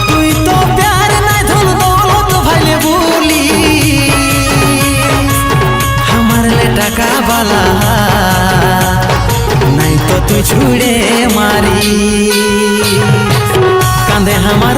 তুই তো প্যার নাই ধন দৌলত ভাইলে বলি আমার লে টাকা বালা নাই তো তুই ছুড়ে মারি কাঁদে আমার